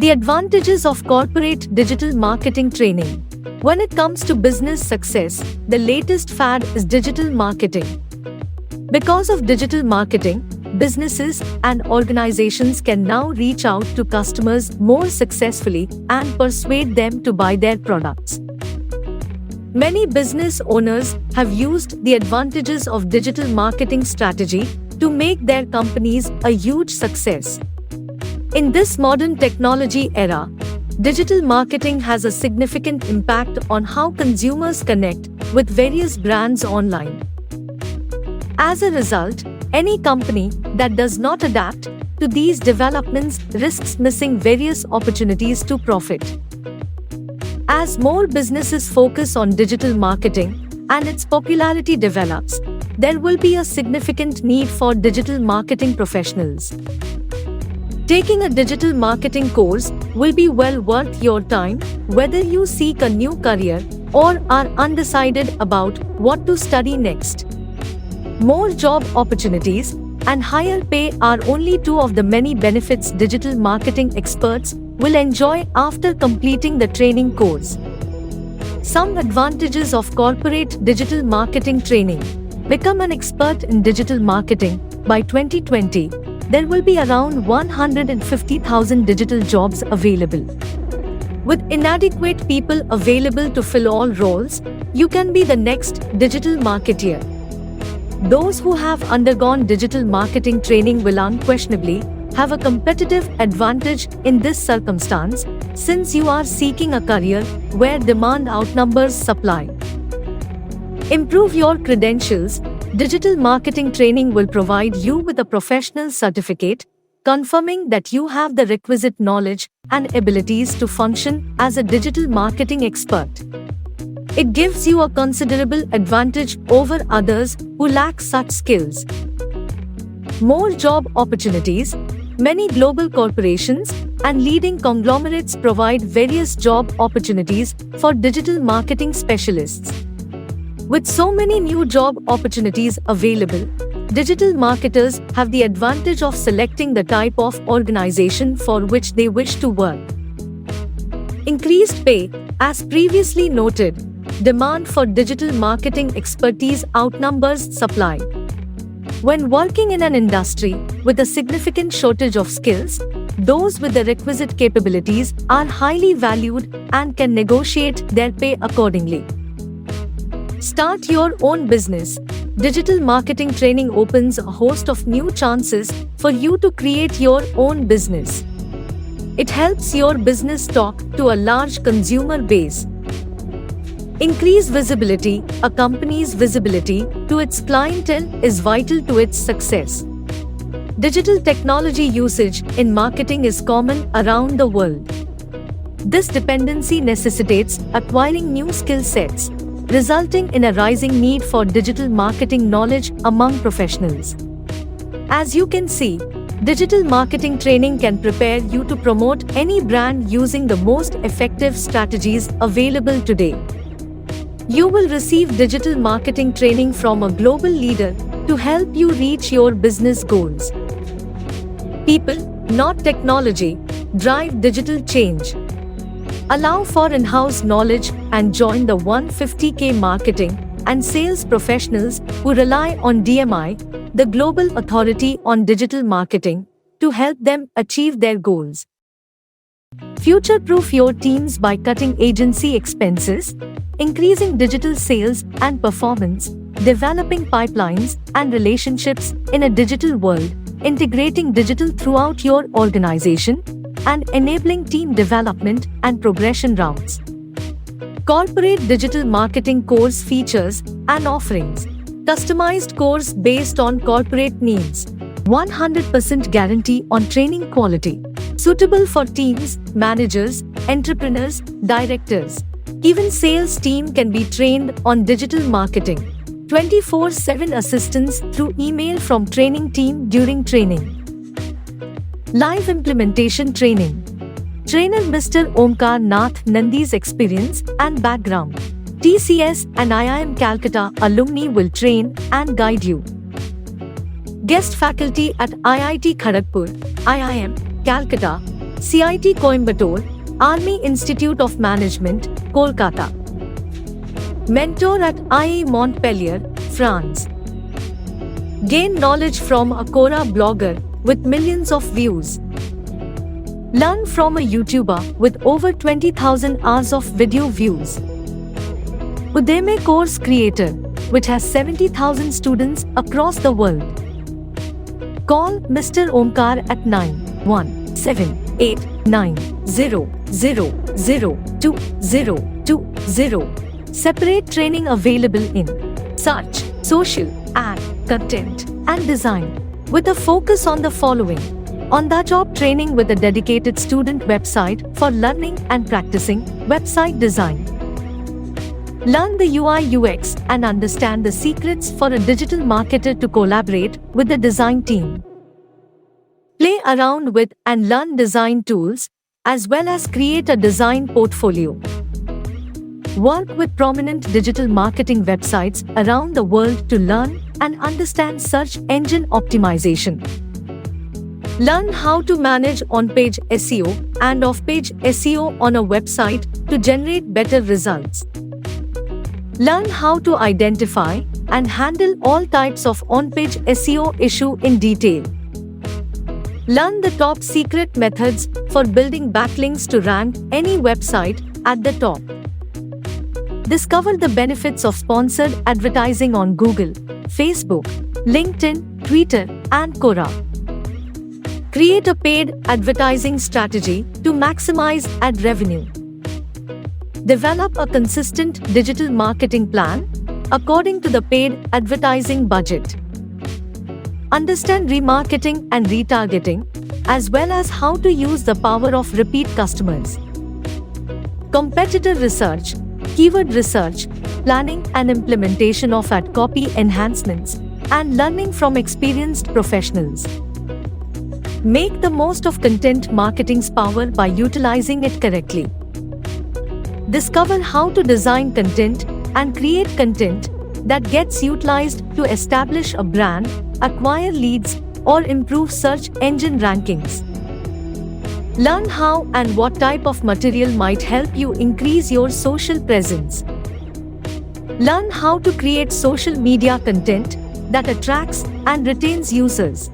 The advantages of corporate digital marketing training. When it comes to business success, the latest fad is digital marketing. Because of digital marketing, businesses and organizations can now reach out to customers more successfully and persuade them to buy their products. Many business owners have used the advantages of digital marketing strategy to make their companies a huge success. In this modern technology era, digital marketing has a significant impact on how consumers connect with various brands online. As a result, any company that does not adapt to these developments risks missing various opportunities to profit. As more businesses focus on digital marketing and its popularity develops, there will be a significant need for digital marketing professionals. Taking a digital marketing course will be well worth your time, whether you seek a new career or are undecided about what to study next. More job opportunities and higher pay are only two of the many benefits digital marketing experts will enjoy after completing the training course. Some advantages of corporate digital marketing training. Become an expert in digital marketing. By 2020, there will be around 150,000 digital jobs available. With inadequate people available to fill all roles, you can be the next digital marketeer. Those who have undergone digital marketing training will unquestionably have a competitive advantage in this circumstance, since you are seeking a career where demand outnumbers supply. Improve your credentials. Digital marketing training will provide you with a professional certificate, confirming that you have the requisite knowledge and abilities to function as a digital marketing expert. It gives you a considerable advantage over others who lack such skills. More job opportunities. Many global corporations and leading conglomerates provide various job opportunities for digital marketing specialists. With so many new job opportunities available, digital marketers have the advantage of selecting the type of organization for which they wish to work. Increased pay. As previously noted, demand for digital marketing expertise outnumbers supply. When working in an industry with a significant shortage of skills, those with the requisite capabilities are highly valued and can negotiate their pay accordingly. Start your own business. Digital marketing training opens a host of new chances for you to create your own business. It helps your business talk to a large consumer base. Increase visibility. A company's visibility to its clientele is vital to its success. Digital technology usage in marketing is common around the world. This dependency necessitates acquiring new skill sets, resulting in a rising need for digital marketing knowledge among professionals. As you can see, digital marketing training can prepare you to promote any brand using the most effective strategies available today. You will receive digital marketing training from a global leader to help you reach your business goals. People, not technology, drive digital change. Allow for in-house knowledge and join the 150K marketing and sales professionals who rely on DMI, the global authority on digital marketing, to help them achieve their goals. Future-proof your teams by cutting agency expenses, increasing digital sales and performance, developing pipelines and relationships in a digital world, integrating digital throughout your organization, and enabling team development and progression routes. Corporate digital marketing course features and offerings. Customized course based on corporate needs. 100% guarantee on training quality. Suitable for teams, managers, entrepreneurs, directors. Even sales team can be trained on digital marketing. 24/7 assistance through email from training team during training. Live implementation training. Trainer Mr Omkar Nath Nandi's experience and background. TCS and IIM Calcutta alumni will train and guide you. Guest faculty at IIT Kharagpur, IIM, Calcutta, CIT Coimbatore, Army Institute of Management, Kolkata. Mentor at IIM Montpellier, France. Gain knowledge from a Quora blogger with millions of views. Learn from a YouTuber with over 20,000 hours of video views. Udemy Course Creator, which has 70,000 students across the world. Call Mr Omkar at 917890002020. Separate training available in search, social, ad, content, and design, with a focus on the following: on-the-job training with a dedicated student website for learning and practicing website design. Learn the UI UX and understand the secrets for a digital marketer to collaborate with the design team. Play around with and learn design tools, as well as create a design portfolio. Work with prominent digital marketing websites around the world to learn and understand search engine optimization. Learn how to manage on-page SEO and off-page SEO on a website to generate better results. Learn how to identify and handle all types of on-page SEO issue in detail. Learn the top secret methods for building backlinks to rank any website at the top. Discover the benefits of sponsored advertising on Google, Facebook, LinkedIn, Twitter, and Quora. Create a paid advertising strategy to maximize ad revenue. Develop a consistent digital marketing plan according to the paid advertising budget. Understand remarketing and retargeting, as well as how to use the power of repeat customers. Competitor research, keyword research, planning and implementation of ad copy enhancements, and learning from experienced professionals. Make the most of content marketing's power by utilizing it correctly. Discover how to design content and create content that gets utilized to establish a brand, acquire leads, or improve search engine rankings. Learn how and what type of material might help you increase your social presence. Learn how to create social media content that attracts and retains users.